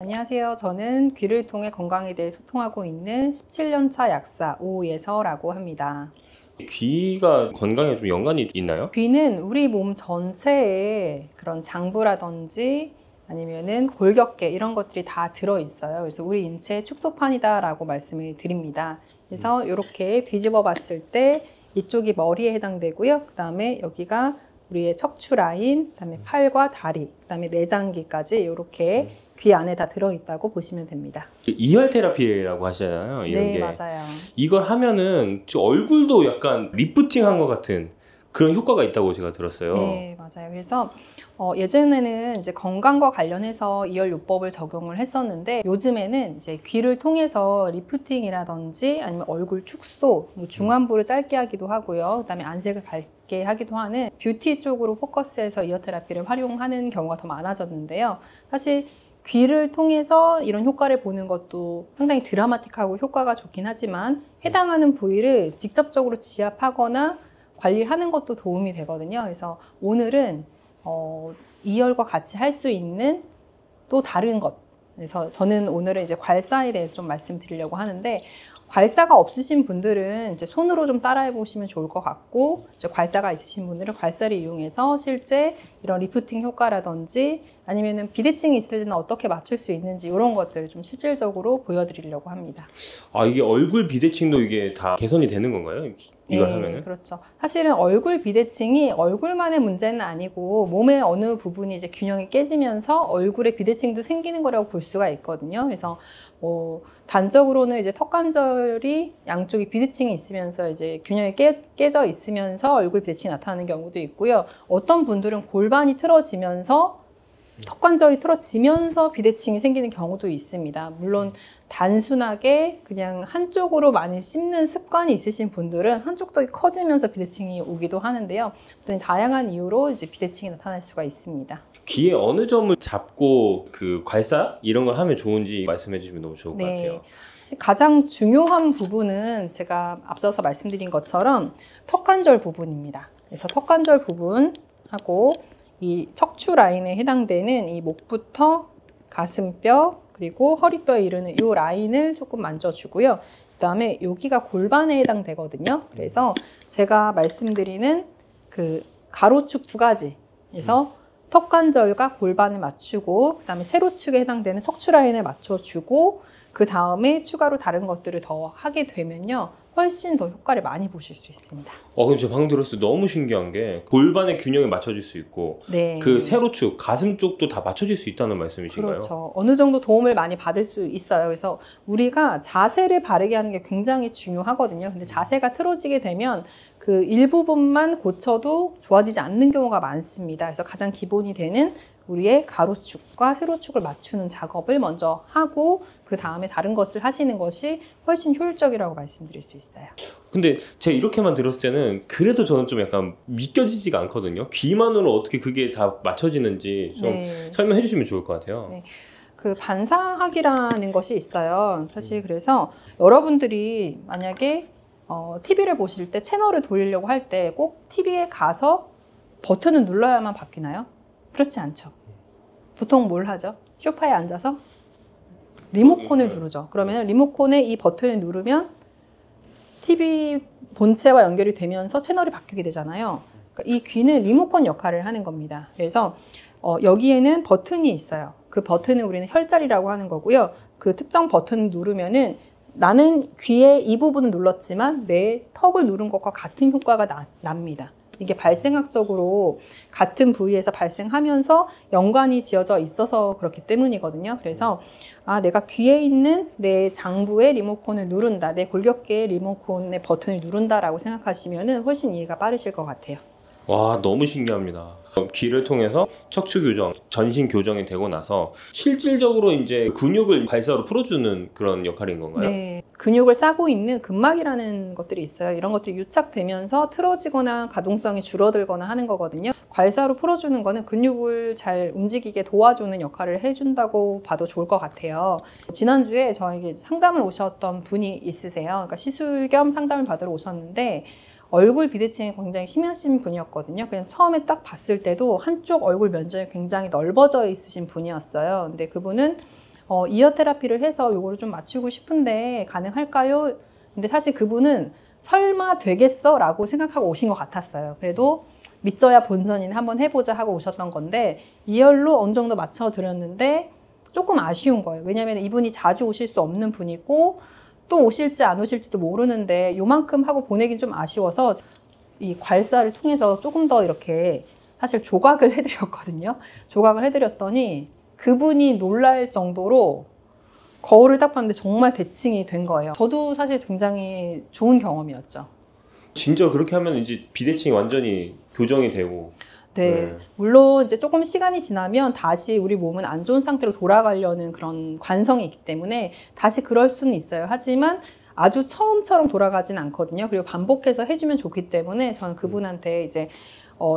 안녕하세요. 저는 귀를 통해 건강에 대해 소통하고 있는 17년차 약사 오예서라고 합니다. 귀가 건강에 좀 연관이 있나요? 귀는 우리 몸 전체에 그런 장부라든지 아니면은 골격계 이런 것들이 다 들어있어요. 그래서 우리 인체의 축소판이다라고 말씀을 드립니다. 그래서 이렇게 뒤집어 봤을 때 이쪽이 머리에 해당되고요. 그 다음에 여기가 우리의 척추 라인, 그 다음에 팔과 다리, 그 다음에 내장기까지 이렇게 귀 안에 다 들어있다고 보시면 됩니다. 이열 테라피라고 하시잖아요. 이런 네, 게. 맞아요. 이걸 하면은 얼굴도 약간 리프팅한 것 같은 그런 효과가 있다고 제가 들었어요. 네, 맞아요. 그래서 예전에는 이제 건강과 관련해서 이열요법을 적용을 했었는데 요즘에는 이제 귀를 통해서 리프팅이라든지 아니면 얼굴 축소, 뭐 중안부를 짧게 하기도 하고요. 그다음에 안색을 밝게 하기도 하는 뷰티 쪽으로 포커스해서 이어 테라피를 활용하는 경우가 더 많아졌는데요. 사실 귀를 통해서 이런 효과를 보는 것도 상당히 드라마틱하고 효과가 좋긴 하지만 해당하는 부위를 직접적으로 지압하거나 관리하는 것도 도움이 되거든요. 그래서 오늘은 이열과 같이 할 수 있는 또 다른 것. 그래서 저는 오늘은 이제 괄사에 대해서 좀 말씀드리려고 하는데 괄사가 없으신 분들은 이제 손으로 좀 따라해 보시면 좋을 것 같고 이제 괄사가 있으신 분들은 괄사를 이용해서 실제 이런 리프팅 효과라든지 아니면은 비대칭이 있을 때는 어떻게 맞출 수 있는지 이런 것들을 좀 실질적으로 보여드리려고 합니다. 아, 이게 얼굴 비대칭도 이게 다 개선이 되는 건가요? 이걸 네, 하면은? 그렇죠. 사실은 얼굴 비대칭이 얼굴만의 문제는 아니고 몸의 어느 부분이 이제 균형이 깨지면서 얼굴에 비대칭도 생기는 거라고 볼 수가 있거든요. 그래서 단적으로는 이제 턱관절이 양쪽이 비대칭이 있으면서 이제 균형이 깨져 있으면서 얼굴 비대칭이 나타나는 경우도 있고요. 어떤 분들은 골반이 틀어지면서 턱관절이 틀어지면서 비대칭이 생기는 경우도 있습니다. 물론 단순하게 그냥 한쪽으로 많이 씹는 습관이 있으신 분들은 한쪽 턱이 커지면서 비대칭이 오기도 하는데요. 또 다양한 이유로 이제 비대칭이 나타날 수가 있습니다. 귀에 어느 점을 잡고 그 괄사 이런 걸 하면 좋은지 말씀해 주시면 너무 좋을 것 같아요. 가장 중요한 부분은 제가 앞서서 말씀드린 것처럼 턱관절 부분입니다. 그래서 턱관절 부분하고 이 척추 라인에 해당되는 이 목부터 가슴뼈 그리고 허리뼈에 이르는 이 라인을 조금 만져주고요. 그 다음에 여기가 골반에 해당되거든요. 그래서 제가 말씀드리는 그 가로축 두 가지에서 턱관절과 골반을 맞추고 그 다음에 세로축에 해당되는 척추 라인을 맞춰주고 그 다음에 추가로 다른 것들을 더 하게 되면요. 훨씬 더 효과를 많이 보실 수 있습니다. 그럼 제가 방금 들었을 때 너무 신기한 게 골반의 균형을 맞춰줄 수 있고 네. 그 세로축, 가슴 쪽도 다 맞춰질 수 있다는 말씀이신가요? 그렇죠. 어느 정도 도움을 많이 받을 수 있어요. 그래서 우리가 자세를 바르게 하는 게 굉장히 중요하거든요. 근데 자세가 틀어지게 되면 그 일부분만 고쳐도 좋아지지 않는 경우가 많습니다. 그래서 가장 기본이 되는 우리의 가로축과 세로축을 맞추는 작업을 먼저 하고 그 다음에 다른 것을 하시는 것이 훨씬 효율적이라고 말씀드릴 수 있어요. 근데 제가 이렇게만 들었을 때는 그래도 저는 좀 약간 믿겨지지가 않거든요. 귀만으로 어떻게 그게 다 맞춰지는지 좀 설명해 주시면 좋을 것 같아요. 네. 그 반사학이라는 것이 있어요. 사실 그래서 여러분들이 만약에 TV를 보실 때 채널을 돌리려고 할 때 꼭 TV에 가서 버튼을 눌러야만 바뀌나요? 그렇지 않죠. 보통 뭘 하죠? 소파에 앉아서 리모컨을 누르죠. 그러면 리모컨에 이 버튼을 누르면 TV 본체와 연결이 되면서 채널이 바뀌게 되잖아요. 그러니까 이 귀는 리모컨 역할을 하는 겁니다. 그래서 여기에는 버튼이 있어요. 그 버튼은 우리는 혈자리라고 하는 거고요. 그 특정 버튼을 누르면은 나는 귀의 이 부분을 눌렀지만 내 턱을 누른 것과 같은 효과가 납니다. 이게 발생학적으로 같은 부위에서 발생하면서 연관이 지어져 있어서 그렇기 때문이거든요. 그래서 내가 귀에 있는 내 장부의 리모컨을 누른다, 내 골격계의 리모컨의 버튼을 누른다라고 생각하시면 훨씬 이해가 빠르실 것 같아요. 와, 너무 신기합니다. 귀를 통해서 척추 교정, 전신 교정이 되고 나서 실질적으로 이제 근육을 발사로 풀어주는 그런 역할인 건가요? 네. 근육을 싸고 있는 근막이라는 것들이 있어요. 이런 것들이 유착되면서 틀어지거나 가동성이 줄어들거나 하는 거거든요. 괄사로 풀어주는 거는 근육을 잘 움직이게 도와주는 역할을 해준다고 봐도 좋을 것 같아요. 지난주에 저에게 상담을 오셨던 분이 있으세요. 그러니까 시술 겸 상담을 받으러 오셨는데 얼굴 비대칭이 굉장히 심하신 분이었거든요. 그냥 처음에 딱 봤을 때도 한쪽 얼굴 면적이 굉장히 넓어져 있으신 분이었어요. 근데 그분은 이어 테라피를 해서 요거를 좀 맞추고 싶은데 가능할까요? 근데 사실 그분은 설마 되겠어? 라고 생각하고 오신 것 같았어요. 그래도 믿져야 본전이나 한번 해보자 하고 오셨던 건데 이열로 어느 정도 맞춰드렸는데 조금 아쉬운 거예요. 왜냐하면 이분이 자주 오실 수 없는 분이고 또 오실지 안 오실지도 모르는데 요만큼 하고 보내긴 좀 아쉬워서 이 괄사를 통해서 조금 더 이렇게 사실 조각을 해드렸거든요. 조각을 해드렸더니 그분이 놀랄 정도로 거울을 딱 봤는데 정말 대칭이 된 거예요. 저도 사실 굉장히 좋은 경험이었죠. 진짜 그렇게 하면 이제 비대칭이 완전히 교정이 되고. 네. 물론 이제 조금 시간이 지나면 다시 우리 몸은 안 좋은 상태로 돌아가려는 그런 관성이 있기 때문에 다시 그럴 수는 있어요. 하지만 아주 처음처럼 돌아가진 않거든요. 그리고 반복해서 해주면 좋기 때문에 저는 그분한테 이제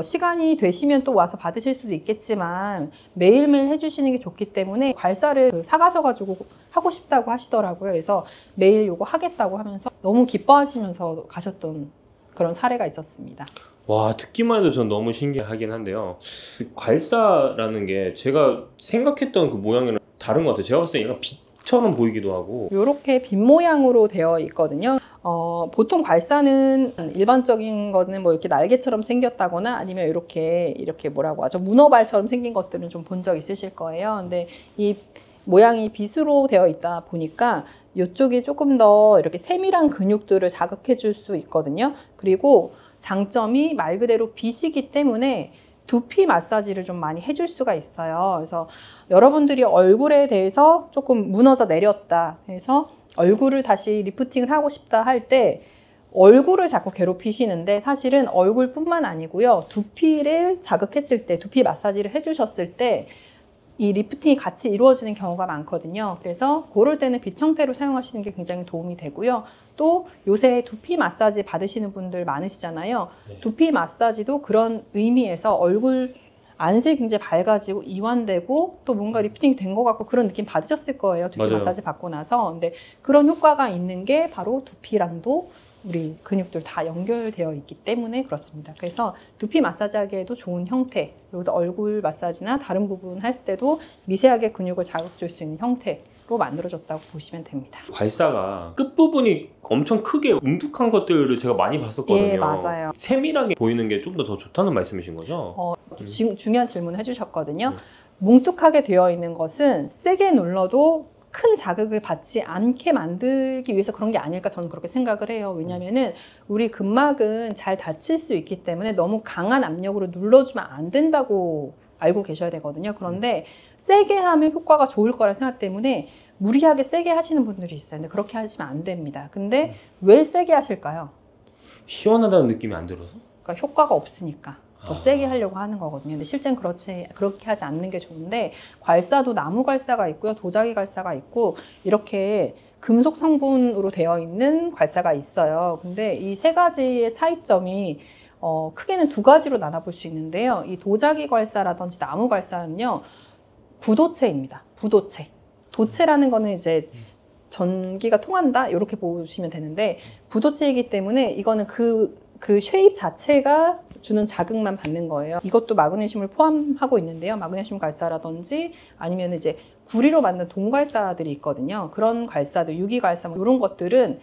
시간이 되시면 또 와서 받으실 수도 있겠지만 매일매일 해주시는 게 좋기 때문에 괄사를 사가셔가지고 하고 싶다고 하시더라고요. 그래서 매일 요거 하겠다고 하면서 너무 기뻐하시면서 가셨던 그런 사례가 있었습니다. 와, 듣기만 해도 전 너무 신기하긴 한데요. 괄사라는 게 제가 생각했던 그 모양이랑 다른 것 같아요. 제가 봤을 때 약간 빛처럼 보이기도 하고. 이렇게 빛 모양으로 되어 있거든요. 보통 괄사는 일반적인 거는 뭐 이렇게 날개처럼 생겼다거나 아니면 이렇게 뭐라고 하죠? 문어발처럼 생긴 것들은 좀 본 적 있으실 거예요. 근데 이 모양이 빛으로 되어 있다 보니까 이쪽이 조금 더 이렇게 세밀한 근육들을 자극해 줄 수 있거든요. 그리고 장점이 말 그대로 빛이기 때문에 두피 마사지를 좀 많이 해줄 수가 있어요. 그래서 여러분들이 얼굴에 대해서 조금 무너져 내렸다 해서 얼굴을 다시 리프팅을 하고 싶다 할 때 얼굴을 자꾸 괴롭히시는데 사실은 얼굴뿐만 아니고요. 두피를 자극했을 때, 두피 마사지를 해주셨을 때 이 리프팅이 같이 이루어지는 경우가 많거든요. 그래서 그럴 때는 빛 형태로 사용하시는 게 굉장히 도움이 되고요. 또 요새 두피 마사지 받으시는 분들 많으시잖아요. 네. 두피 마사지도 그런 의미에서 얼굴 안색이 굉장히 밝아지고 이완되고 또 뭔가 리프팅이 된 것 같고 그런 느낌 받으셨을 거예요. 두피 맞아요. 마사지 받고 나서. 근데 그런 효과가 있는 게 바로 두피랑도 우리 근육들 다 연결되어 있기 때문에 그렇습니다. 그래서 두피 마사지 하기에도 좋은 형태, 그리고 또 얼굴 마사지나 다른 부분 할 때도 미세하게 근육을 자극 줄 수 있는 형태로 만들어졌다고 보시면 됩니다. 괄사가 끝부분이 엄청 크게 뭉툭한 것들을 제가 많이 봤었거든요. 예, 맞아요. 세밀하게 보이는 게 좀 더 좋다는 말씀이신 거죠? 중요한 질문 해주셨거든요. 뭉툭하게 되어 있는 것은 세게 눌러도 큰 자극을 받지 않게 만들기 위해서 그런 게 아닐까 저는 그렇게 생각을 해요. 왜냐면은 우리 근막은 잘 닫힐 수 있기 때문에 너무 강한 압력으로 눌러주면 안 된다고 알고 계셔야 되거든요. 그런데 세게 하면 효과가 좋을 거라 생각 때문에 무리하게 세게 하시는 분들이 있어요. 근데 그렇게 하시면 안 됩니다. 근데 왜 세게 하실까요? 시원하다는 느낌이 안 들어서? 그러니까 효과가 없으니까. 더 세게 하려고 하는 거거든요. 근데 실제는 그렇게 하지 않는 게 좋은데 괄사도 나무 괄사가 있고요. 도자기 괄사가 있고 이렇게 금속 성분으로 되어 있는 괄사가 있어요. 근데 이 세 가지의 차이점이 크게는 두 가지로 나눠볼 수 있는데요. 이 도자기 괄사라든지 나무 괄사는요. 부도체입니다. 부도체. 도체라는 거는 이제 전기가 통한다 이렇게 보시면 되는데 부도체이기 때문에 이거는 그 쉐입 자체가 주는 자극만 받는 거예요. 이것도 마그네슘을 포함하고 있는데요. 마그네슘 괄사라든지 아니면 이제 구리로 만든 동괄사들이 있거든요. 그런 괄사들, 유기괄사 이런 것들은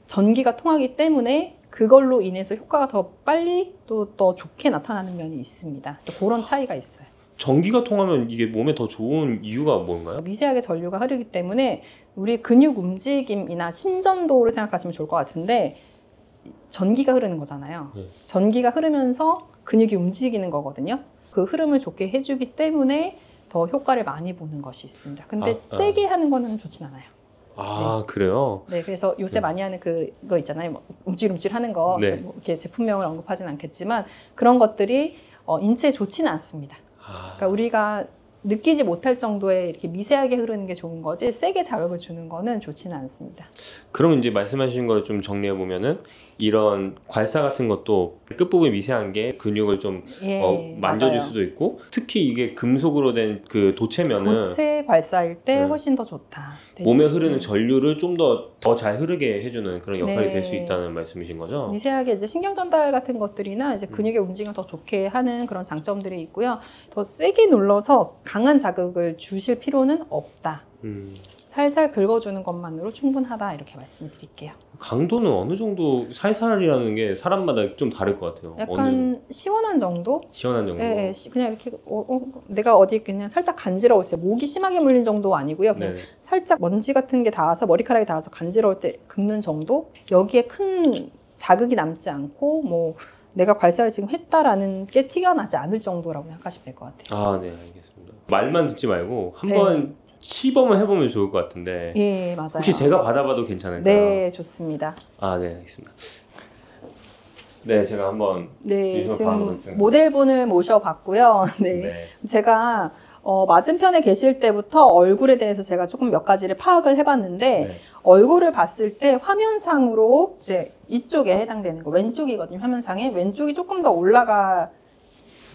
전기가 통하기 때문에 그걸로 인해서 효과가 더 빨리 또 더 좋게 나타나는 면이 있습니다. 그런 차이가 있어요. 전기가 통하면 이게 몸에 더 좋은 이유가 뭔가요? 미세하게 전류가 흐르기 때문에 우리 근육 움직임이나 심전도를 생각하시면 좋을 것 같은데 전기가 흐르는 거잖아요. 네. 전기가 흐르면서 근육이 움직이는 거거든요. 그 흐름을 좋게 해주기 때문에 더 효과를 많이 보는 것이 있습니다. 근데 세게 하는 거는 좋진 않아요. 아, 그래요? 네, 그래서 요새 많이 하는 그거 있잖아요. 뭐 움찔움찔 하는 거. 네. 뭐 이렇게 제품명을 언급하진 않겠지만 그런 것들이 인체에 좋지는 않습니다. 그러니까 우리가 느끼지 못할 정도의 이렇게 미세하게 흐르는 게 좋은 거지 세게 자극을 주는 거는 좋지는 않습니다. 그럼 이제 말씀하신 걸 좀 정리해 보면은 이런 괄사 같은 것도 끝부분이 미세한 게 근육을 좀 만져줄 맞아요. 수도 있고 특히 이게 금속으로 된 그 도체면은 도체 괄사일 때 훨씬 더 좋다. 몸에 흐르는 전류를 좀 더 잘 흐르게 해주는 그런 역할이 네. 될 수 있다는 말씀이신 거죠? 미세하게 이제 신경 전달 같은 것들이나 이제 근육의 움직임을 더 좋게 하는 그런 장점들이 있고요. 더 세게 눌러서 강한 자극을 주실 필요는 없다. 살살 긁어주는 것만으로 충분하다 이렇게 말씀드릴게요. 강도는 어느 정도 살살이라는 게 사람마다 좀 다를 것 같아요. 약간 시원한 정도? 시원한 정도. 예, 그냥 이렇게 내가 어디 그냥 살짝 간지러웠어요. 목이 심하게 물린 정도 아니고요. 그냥 네. 살짝 먼지 같은 게 닿아서 머리카락이 닿아서 간지러울 때 긁는 정도. 여기에 큰 자극이 남지 않고 뭐 내가 괄사를 지금 했다라는 게 티가 나지 않을 정도라고 생각하시면 될 것 같아요. 아, 네, 알겠습니다. 말만 듣지 말고 한번 시범을 해보면 좋을 것 같은데. 예, 맞아요. 혹시 제가 받아봐도 괜찮을까요? 네, 좋습니다. 아, 네, 알겠습니다. 네, 제가 한번 네, 지금 모델분을 모셔봤고요. 네, 네. 제가 맞은편에 계실 때부터 얼굴에 대해서 제가 조금 몇 가지를 파악을 해봤는데 네. 얼굴을 봤을 때 화면상으로 이제 이쪽에 해당되는 거 왼쪽이거든요. 화면상에 왼쪽이 조금 더 올라가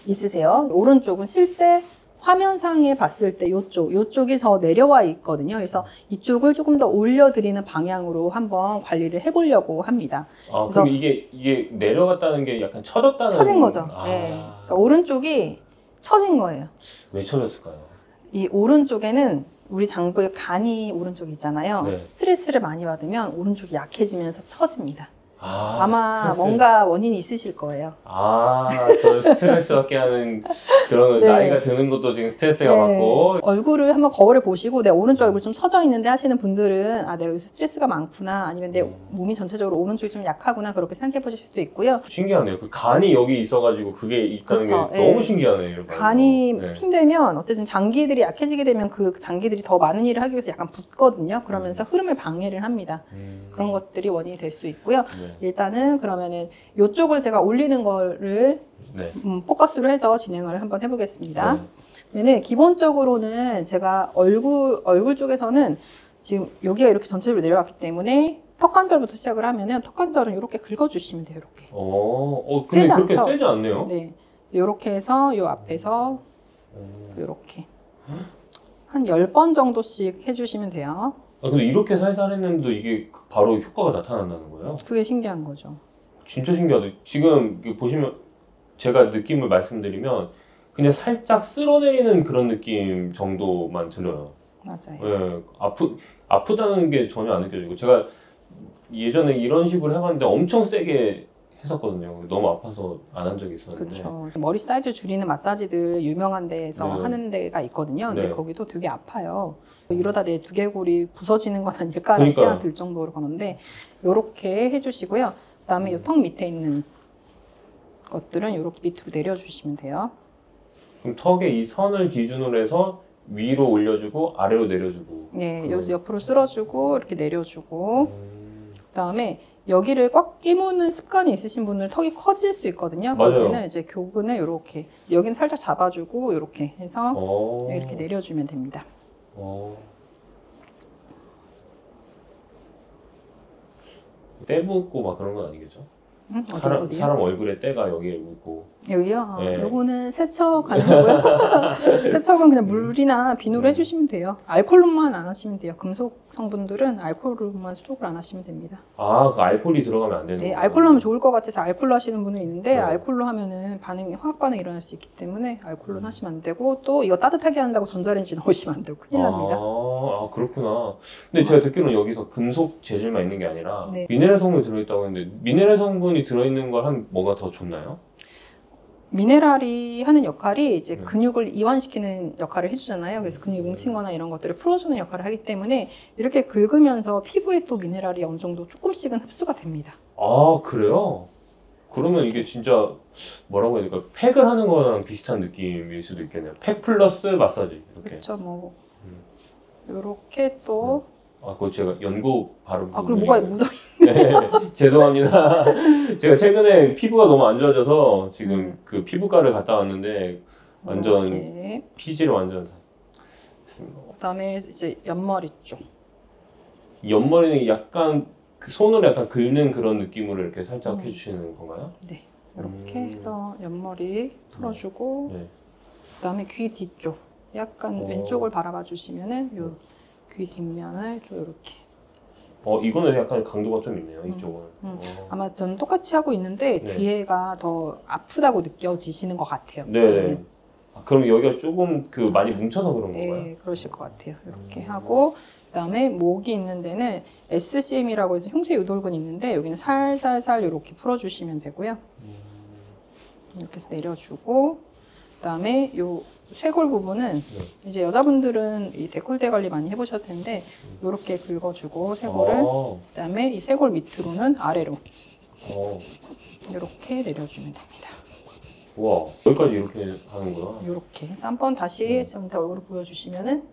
있으세요. 오른쪽은 실제 화면상에 봤을 때 요쪽이 더 내려와 있거든요. 그래서 이쪽을 조금 더 올려드리는 방향으로 한번 관리를 해보려고 합니다. 아, 그럼 이게 내려갔다는 게 약간 처졌다는 처진 거죠. 아. 네. 그러니까 오른쪽이 처진 거예요. 왜 처졌을까요? 이 오른쪽에는 우리 장부에 간이 오른쪽에 있잖아요. 네. 스트레스를 많이 받으면 오른쪽이 약해지면서 처집니다. 아, 아마 스트레스. 뭔가 원인이 있으실 거예요. 아, 저 스트레스 받게 하는 그런 네. 나이가 드는 것도 지금 스트레스가 네. 받고. 얼굴을 한번 거울에 보시고 내 오른쪽 얼굴 좀 처져 있는데 하시는 분들은 아, 내가 여기서 스트레스가 많구나 아니면 내 몸이 전체적으로 오른쪽이 좀 약하구나 그렇게 생각해 보실 수도 있고요. 신기하네요. 그 간이 여기 있어가지고 그게 있다는 그렇죠. 게 네. 너무 신기하네요. 이런 거. 간이 네. 힘들면 어쨌든 장기들이 약해지게 되면 그 장기들이 더 많은 일을 하기 위해서 약간 붓거든요. 그러면서 흐름을 방해를 합니다. 그런 것들이 원인이 될 수 있고요. 네. 일단은 그러면은 이쪽을 제가 올리는 거를 네. 포커스로 해서 진행을 한번 해보겠습니다. 네. 그러면 기본적으로는 제가 얼굴 쪽에서는 지금 여기가 이렇게 전체적으로 내려왔기 때문에 턱관절부터 시작을 하면은 턱관절은 이렇게 긁어주시면 돼요. 이렇게. 근데 세지 그렇게 않죠? 세지 않네요. 네. 이렇게 해서 요 앞에서 이렇게 한 10번 정도씩 해주시면 돼요. 아, 근데 이렇게 살살 했는데도 이게 바로 효과가 나타난다는 거예요? 그게 신기한 거죠. 진짜 신기하다. 지금 보시면 제가 느낌을 말씀드리면 그냥 살짝 쓸어내리는 그런 느낌 정도만 들어요. 맞아요. 예, 아프다는 게 전혀 안 느껴지고 제가 예전에 이런 식으로 해봤는데 엄청 세게 했었거든요. 너무 아파서 안 한 적이 있었는데. 그렇죠. 머리 사이즈 줄이는 마사지들 유명한 데에서 네. 하는 데가 있거든요. 근데 네. 거기도 되게 아파요. 이러다 내 두개골이 부서지는 건 아닐까라는 그러니까요. 생각 들 정도로 그러는데 이렇게 해주시고요. 그다음에 이 턱 밑에 있는 것들은 이렇게 밑으로 내려주시면 돼요. 그럼 턱에 이 선을 기준으로 해서 위로 올려주고 아래로 내려주고. 네, 여기서 옆으로 쓸어주고 이렇게 내려주고 그다음에 여기를 꽉 끼무는 습관이 있으신 분은 턱이 커질 수 있거든요. 맞아요. 거기는 이제 교근을 이렇게 여기는 살짝 잡아주고 이렇게 해서 이렇게 내려주면 됩니다. 때 묻고 막 그런 건 아니겠죠? 어디요? 사람 얼굴에 때가 여기에 묻고. 여기요? 네. 요거는 세척 아니고요. 세척은 그냥 물이나 비누로 해주시면 돼요. 알콜로만 안 하시면 돼요. 금속 성분들은 알콜로만 소독을 안 하시면 됩니다. 아, 그 알코올이 들어가면 안 되는 네, 거예요? 알콜로 하면 좋을 것 같아서 알콜로 하시는 분은 있는데 네. 알콜로 하면은 화학 반응이 일어날 수 있기 때문에 알콜로는 하시면 안 되고 또 이거 따뜻하게 한다고 전자레인지 넣으시면 안 되고 큰일 납니다. 아, 그렇구나. 근데 제가 듣기로는 여기서 금속 재질만 있는 게 아니라 네. 미네랄 성분이 들어있다고 했는데 미네랄 성분이 들어있는 걸 하면 뭐가 더 좋나요? 미네랄이 하는 역할이 이제 네. 근육을 이완시키는 역할을 해주잖아요. 그래서 근육이 뭉친 거나 이런 것들을 풀어주는 역할을 하기 때문에 이렇게 긁으면서 피부에 또 미네랄이 어느 정도 조금씩은 흡수가 됩니다. 아, 그래요? 그러면 이게 진짜 뭐라고 해야 될까? 팩을 하는 거랑 비슷한 느낌일 수도 있겠네요. 팩 플러스 마사지 이렇게. 그렇죠. 뭐 이렇게 또 그거 제가 연고 바른 그리고 뭐가 묻어 네, 죄송합니다. 제가 최근에 피부가 너무 안 좋아져서 지금 그 피부과를 갔다 왔는데 완전 이렇게. 피지를 완전 그다음에 이제 옆머리 쪽. 옆머리는 약간 그 손으로 약간 긁는 그런 느낌으로 이렇게 살짝 해주시는 건가요? 네. 이렇게 해서 옆머리 풀어주고 네. 그다음에 귀 뒤쪽 약간 왼쪽을 바라봐 주시면은 요 귀 뒷면을 좀 이렇게. 이거는 약간 강도가 좀 있네요. 이쪽은. 아마 저는 똑같이 하고 있는데 네. 뒤에가 더 아프다고 느껴지시는 것 같아요. 네. 그럼 여기가 조금 그 많이 뭉쳐서 그런 건가요? 네, 그러실 것 같아요. 이렇게 하고 그다음에 목이 있는 데는 SCM이라고 해서 흉쇄 유돌근이 있는데 여기는 살살살 이렇게 풀어주시면 되고요. 이렇게 해서 내려주고 그다음에 요 쇄골 부분은 이제 여자분들은 이 데콜테 관리 많이 해보셨을 텐데 이렇게 긁어주고 쇄골을 그다음에 이 쇄골 밑으로는 아래로 이렇게 내려주면 됩니다. 와, 여기까지 이렇게 하는구나. 이렇게 해서 한번 다시 전체 얼굴을 보여주시면은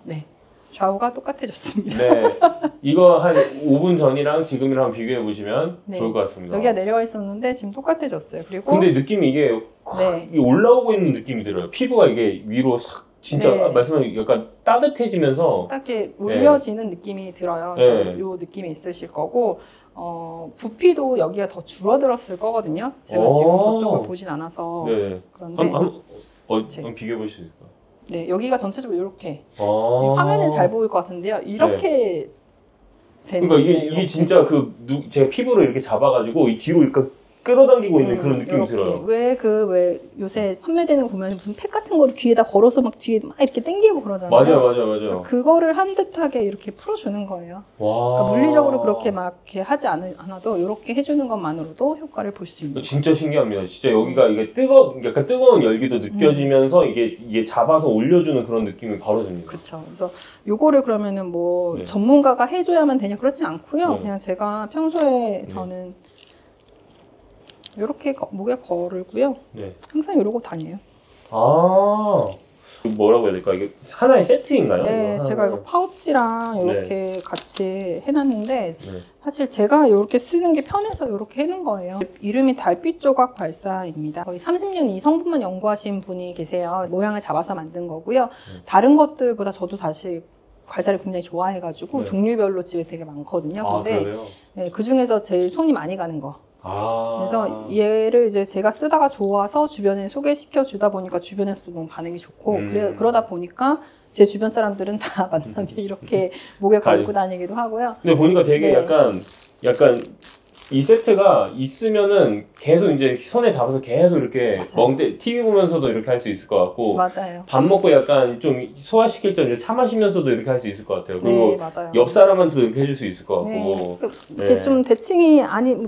네 좌우가 똑같아졌습니다. 네, 이거 한 5분 전이랑 지금이랑 비교해 보시면 네. 좋을 것 같습니다. 여기가 내려와 있었는데 지금 똑같아졌어요. 그리고 근데 느낌이 이게 네. 이 올라오고 있는 느낌이 들어요. 피부가 이게 위로 싹 진짜 네. 말씀하신 약간 따뜻해지면서 딱 이렇게 올려지는 느낌이 들어요. 그래서 네. 요 느낌이 있으실 거고 부피도 여기가 더 줄어들었을 거거든요. 제가 지금 저쪽을 보진 않아서 네. 그런데 한번 비교해 보실 수 있을까요? 네 여기가 전체적으로 이렇게 화면에 잘 보일 것 같은데요. 이렇게 되는 그러니까 이렇게. 이게 진짜 제가 피부를 이렇게 잡아가지고 이 뒤로 이렇게 끌어당기고 있는 그런 느낌이 이렇게. 들어요. 왜 요새 판매되는 거 보면 무슨 팩 같은 거를 귀에다 걸어서 막 뒤에 막 이렇게 당기고 그러잖아요. 맞아요. 그러니까 그거를 한 듯하게 이렇게 풀어주는 거예요. 와. 그러니까 물리적으로 그렇게 막 이렇게 하지 않아도 이렇게 해주는 것만으로도 효과를 볼 수 있는. 진짜 신기합니다. 진짜 여기가 이게 약간 뜨거운 열기도 느껴지면서 이게 잡아서 올려주는 그런 느낌이 바로 듭니다. 그렇죠. 그래서 요거를 그러면은 뭐 네. 전문가가 해줘야만 되냐 그렇지 않고요. 네. 그냥 제가 평소에 저는 이렇게 목에 걸고요. 네. 항상 이러고 다녀요. 뭐라고 해야 될까? 이게 하나의 세트인가요? 네, 제가 이거 파우치랑 이렇게 같이 해놨는데 사실 제가 이렇게 쓰는 게 편해서 이렇게 해놓은 거예요. 이름이 달빛 조각 발사입니다. 거의 30년 이 성분만 연구하신 분이 계세요. 모양을 잡아서 만든 거고요. 다른 것들보다 저도 사실 과자를 굉장히 좋아해가지고 종류별로 집에 되게 많거든요. 근데 네, 그 중에서 제일 손이 많이 가는 거. 그래서 얘를 이제 제가 쓰다가 좋아서 주변에 소개시켜 주다 보니까 주변에서도 너무 반응이 좋고 그러다 보니까 제 주변 사람들은 다 만나면 이렇게 목에 걸고 다니기도 하고요. 근데 보니까 되게 약간 이 세트가 있으면은 계속 이제 손에 잡아서 계속 이렇게 TV 보면서도 이렇게 할 수 있을 것 같고 맞아요. 밥 먹고 약간 좀 소화시킬 때 이제 차 마시면서도 이렇게 할 수 있을 것 같아요. 그리고 네, 맞아요. 옆 사람한테도 이렇게 해줄 수 있을 것 같고. 네. 이렇게 좀 대칭이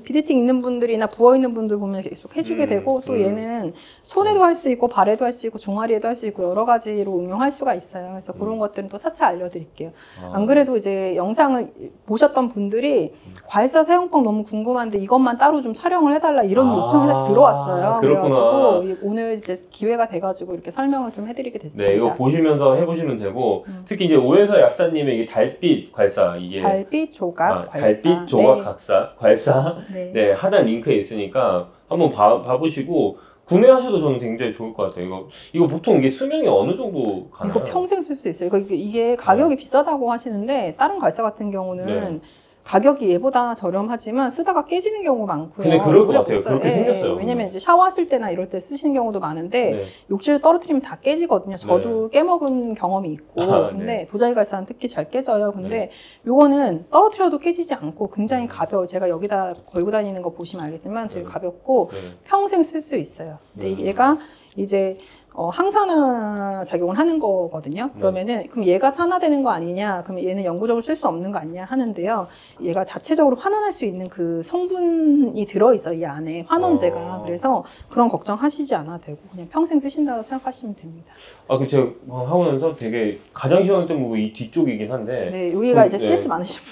비대칭 있는 분들이나 부어 있는 분들 보면 계속 해주게 되고 또 얘는 손에도 할 수 있고 발에도 할 수 있고 종아리에도 할 수 있고 여러 가지로 응용할 수가 있어요. 그래서 그런 것들은 또 차차 알려드릴게요. 안 그래도 이제 영상을 보셨던 분들이 과일사 사용법 너무 궁금한데 이것만 따로 좀 촬영을 해달라 이런 요청이 사실 들어왔어요. 그렇구나. 그래가지고 오늘 이제 기회가 돼가지고 이렇게 설명을 좀 해드리게 됐습니다. 네, 이거 보시면서 해보시면 되고 특히 이제 오해서 약사님의 이게 달빛 괄사 이게 달빛 조각 괄사. 달빛 조각 괄사 네. 하단 링크에 있으니까 한번 봐보시고 구매하셔도 저는 굉장히 좋을 것 같아요. 이거 보통 이게 수명이 어느 정도 가나요? 이거 평생 쓸 수 있어요. 이게 가격이 비싸다고 하시는데 다른 괄사 같은 경우는 가격이 얘보다 저렴하지만 쓰다가 깨지는 경우가 많고요. 근데 그럴 것 같아요. 그렇게 생겼어요. 왜냐면 이제 샤워하실 때나 이럴 때 쓰시는 경우도 많은데 욕실 떨어뜨리면 다 깨지거든요. 저도 깨먹은 경험이 있고 근데 도자기 괄사는 특히 잘 깨져요. 근데 요거는 떨어뜨려도 깨지지 않고 굉장히 가벼워요. 제가 여기다 걸고 다니는 거 보시면 알겠지만 되게 가볍고 평생 쓸 수 있어요. 근데 얘가 이제 항산화 작용을 하는 거거든요. 그러면은 그럼 얘가 산화되는 거 아니냐? 그럼 얘는 영구적으로 쓸 수 없는 거 아니냐 하는데요. 얘가 자체적으로 환원할 수 있는 그 성분이 들어있어 이 안에 환원제가. 그래서 그런 걱정하시지 않아도 되고 그냥 평생 쓰신다고 생각하시면 됩니다. 그 제가 하고 나서 되게 가장 시원했던 부분이 이 뒤쪽이긴 한데. 네, 여기가 이제 스트레스 많으신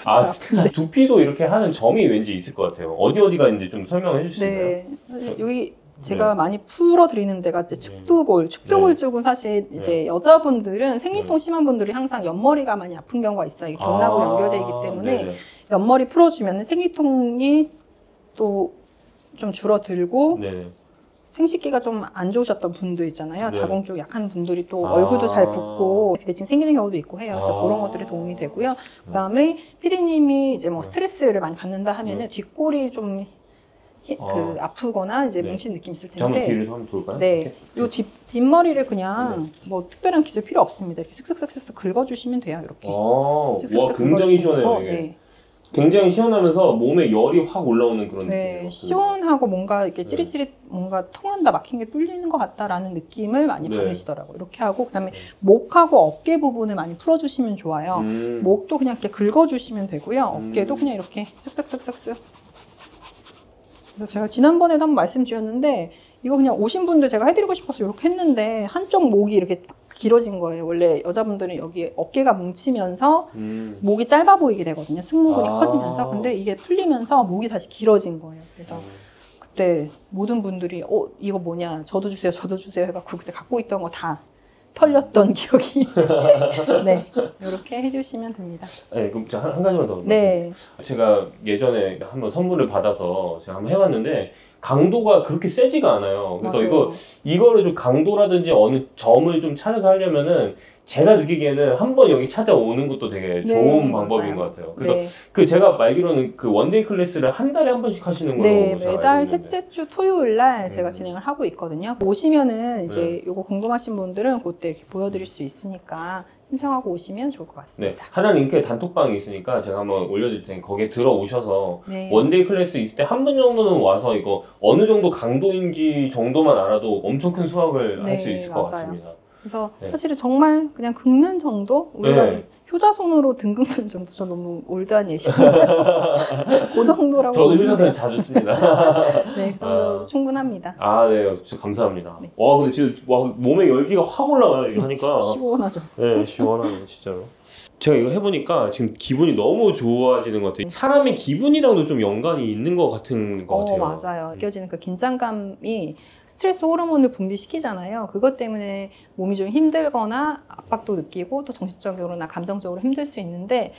분들. 두피도 이렇게 하는 점이 왠지 있을 것 같아요. 어디가 있는지 좀 설명해 주실 수 있나요? 네, 여기. 제가 많이 풀어드리는 데가 이제 축두골 쪽은 사실 이제 여자분들은 생리통 심한 분들이 항상 옆머리가 많이 아픈 경우가 있어요. 경락으로 연결되어 있기 때문에 옆머리 풀어주면 생리통이 또 좀 줄어들고 생식기가 좀 안 좋으셨던 분들 있잖아요. 자궁 쪽 약한 분들이 또 얼굴도 잘 붓고 비대칭 생기는 경우도 있고 해요. 그래서 그런 것들이 도움이 되고요. 그다음에 피디님이 이제 뭐 스트레스를 많이 받는다 하면은 뒷골이 좀 아프거나 이제 뭉친 느낌 있을 텐데. 한번 뒤를 한번 돌까요? 네. 요 뒷머리를 그냥 뭐 특별한 기술 필요 없습니다. 이렇게 슥슥슥슥 긁어주시면 돼요. 이렇게. 와, 굉장히 시원해요, 이게. 네. 굉장히 시원하면서 몸에 열이 확 올라오는 그런 네, 느낌이에요. 시원하고 뭔가 이렇게 찌릿찌릿 뭔가 통한다, 막힌 게 뚫리는 것 같다라는 느낌을 많이 네. 받으시더라고요. 이렇게 하고 그다음에 목하고 어깨 부분을 많이 풀어주시면 좋아요. 목도 그냥 이렇게 긁어주시면 되고요. 어깨도 그냥 이렇게 쓱쓱쓱쓱쓱. 그래서 제가 지난번에도 한번 말씀드렸는데 이거 그냥 오신 분들 제가 해드리고 싶어서 이렇게 했는데 한쪽 목이 이렇게 딱 길어진 거예요. 원래 여자분들은 여기 어깨가 뭉치면서 목이 짧아 보이게 되거든요. 승모근이 커지면서. 근데 이게 풀리면서 목이 다시 길어진 거예요. 그래서 그때 모든 분들이 이거 뭐냐, 저도 주세요, 저도 주세요 해갖고 그때 갖고 있던 거 다 털렸던 기억이. 네, 이렇게 해주시면 됩니다. 네, 그럼 제가 한 가지만 더. 네. 제가 예전에 한번 선물을 받아서 제가 한번 해봤는데 강도가 그렇게 세지가 않아요. 그래서 맞아요. 이거를 좀 강도라든지 어느 점을 좀 찾아서 하려면은 제가 느끼기에는 한번 여기 찾아오는 것도 되게 좋은 방법인 맞아요. 것 같아요. 그래서 네. 그 제가 알기로는 그 원데이 클래스를 한 달에 한 번씩 하시는 걸로 네, 제가 매달 알고 있는데. 셋째 주 토요일 날 제가 진행을 하고 있거든요. 오시면은 이제 요거 궁금하신 분들은 그때 이렇게 보여드릴 수 있으니까 신청하고 오시면 좋을 것 네, 같습니다. 하단 링크에 단톡방이 있으니까 제가 한번 올려드릴 테니 거기에 들어오셔서 네. 원데이 클래스 있을 때 한 분 정도는 와서 이거 어느 정도 강도인지 정도만 알아도 엄청 큰 수확을 할 수 네, 있을 것 맞아요. 같습니다. 그래서 네. 사실은 정말 그냥 긁는 정도? 우리가 네. 효자손으로 등 긁는 정도. 저 너무 올드한 예시. 그 정도라고. 저도 보시면 휴자선 돼요. 자주 씁니다. 네, 그 정도 충분합니다. 아, 네, 진짜 감사합니다. 네. 와, 근데 진짜 몸에 열기가 확 올라와요, 이거 하니까. 시원하죠. 네, 시원하네, 진짜로. 제가 이거 해보니까 지금 기분이 너무 좋아지는 것 같아요. 사람의 기분이랑도 좀 연관이 있는 것 같은 것 같아요. 맞아요. 느껴지는 그 긴장감이 스트레스 호르몬을 분비시키잖아요. 그것 때문에 몸이 좀 힘들거나 압박도 느끼고 또 정신적으로나 감정적으로 힘들 수 있는데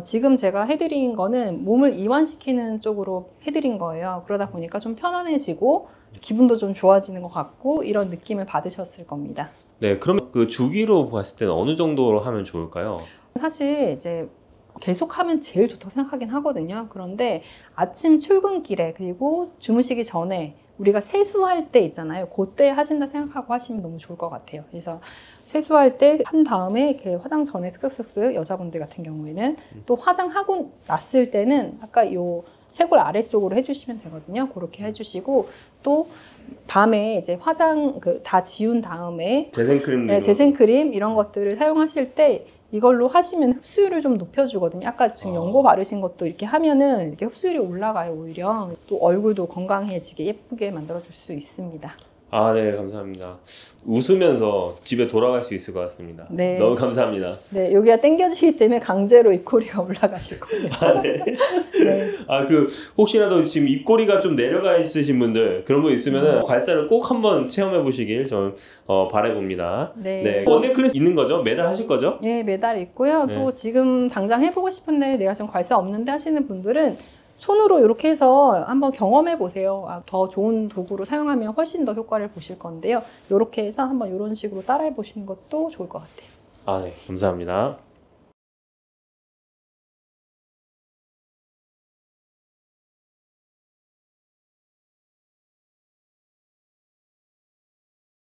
지금 제가 해드린 거는 몸을 이완시키는 쪽으로 해드린 거예요. 그러다 보니까 좀 편안해지고 기분도 좀 좋아지는 것 같고 이런 느낌을 받으셨을 겁니다. 네, 그럼 그 주기로 봤을 때는 어느 정도로 하면 좋을까요? 사실 이제 계속 하면 제일 좋다고 생각하긴 하거든요. 그런데 아침 출근길에 그리고 주무시기 전에 우리가 세수할 때 있잖아요. 그때 하신다 생각하고 하시면 너무 좋을 것 같아요. 그래서 세수할 때 한 다음에 이렇게 화장 전에 쓱쓱쓱 여자분들 같은 경우에는 또 화장하고 났을 때는 아까 요 쇄골 아래쪽으로 해주시면 되거든요. 그렇게 해주시고 또 밤에 이제 화장 다 지운 다음에 재생크림. 네, 재생크림 이런 것들을 사용하실 때 이걸로 하시면 흡수율을 좀 높여주거든요. 아까 지금 연고 바르신 것도 이렇게 하면은 이렇게 흡수율이 올라가요, 오히려. 또 얼굴도 건강해지게 예쁘게 만들어줄 수 있습니다. 아, 네, 감사합니다. 웃으면서 집에 돌아갈 수 있을 것 같습니다. 네. 너무 감사합니다. 네, 여기가 당겨지기 때문에 강제로 입꼬리가 올라가실 거예요. 아, 네. 네. 아, 혹시라도 지금 입꼬리가 좀 내려가 있으신 분들, 그런 분 있으면은 괄사를 꼭 한번 체험해 보시길 저는 바라봅니다. 네. 원데이 클래스 있는 거죠? 매달 하실 거죠? 네, 매달 있고요. 네. 또 지금 당장 해보고 싶은데 내가 좀 괄사 없는데 하시는 분들은 손으로 이렇게 해서 한번 경험해 보세요. 더 좋은 도구로 사용하면 훨씬 더 효과를 보실 건데요. 이렇게 해서 한번 이런 식으로 따라해 보시는 것도 좋을 것 같아요. 아, 네, 감사합니다.